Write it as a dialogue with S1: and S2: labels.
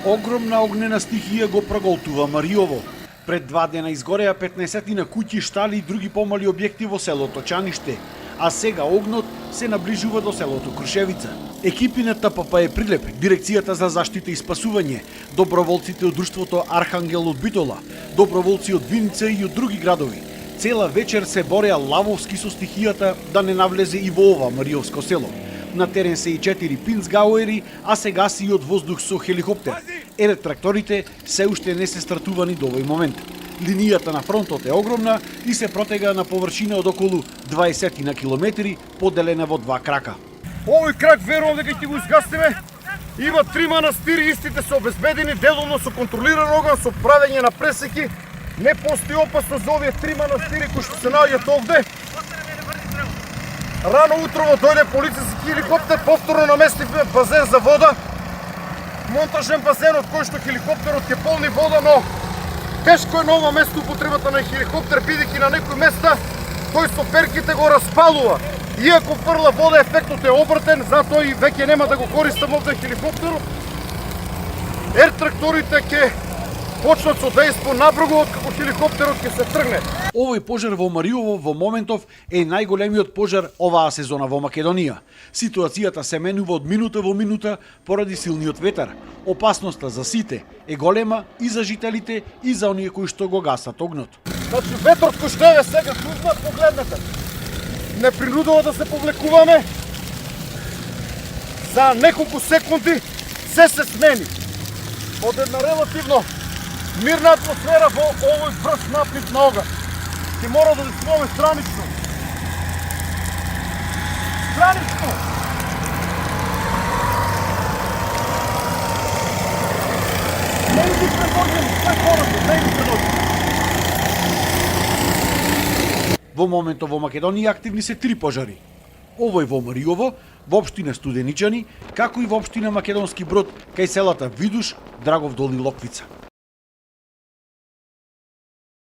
S1: Огромна огнена стихија го проголтува Мариово. Пред 2 дена изгореа 15 куќи, штали и други помали објекти во селото Чаниште, а сега огнот се наближува до селото Крушевица. Екипи на ТПП Прилеп, Дирекцијата за заштита и спасување, доброволците од друштвото Архангел од Битола, доброволци од Виница и од други градови, цела вечер се бореа лавовски со стихијата да не навлезе и во ова Мариовско село. На терен се и 4 пинцгауери, а се гаси и од воздух со хеликоптер. Тракторите се уште не се стартувани до овој момент. Линијата на фронтот е огромна и се протега на површина од околу 20 на километри, поделена во 2 крака.
S2: Овој крак верувам дека ќе го изгасиме. Има 3 манастири, истите се обезбедени, деловно со контролиран оган, со правење на пресеки. Не постои опасност за овие 3 манастири кои што се наоѓаат овде. Рано утрово дојде полициски хеликоптер, повторно наместивме базен за вода. Монтажен базен од кој што хеликоптерот ќе полни вода, но тешко е на ова место употребата на хеликоптер, бидејќи на некои места тој со перките го распалува. Иако фрла вода, ефектот е обратен, затоа и веќе нема да го користам овде хеликоптерот. Тракторите ќе почнат со дејство набргу откако хеликоптерот ќе се тргне.
S1: Овој пожар во Мариово во моментов е најголемиот пожар оваа сезона во Македонија. Ситуацијата се менува од минута во минута поради силниот ветар. Опасноста за сите е голема и за жителите и за оние кои што го гасат огнот.
S2: Значи ветрот кој што е сега слузна, погледнете. Не принудува да се повлекуваме. За неколку секунди се смени. Од една релативно мирна атмосфера во овој брз наплив на оган. Ќе мора да действуваме странично. Странично! Не иди предоđем, sve хората, не иди предоđем.
S1: Во моментот во Македонија активни се 3 пожари. Овој во Мариово, во општина Студеничани, како и во општина Македонски Брод, кај селата Видуш, Драгов Дол и Локвица.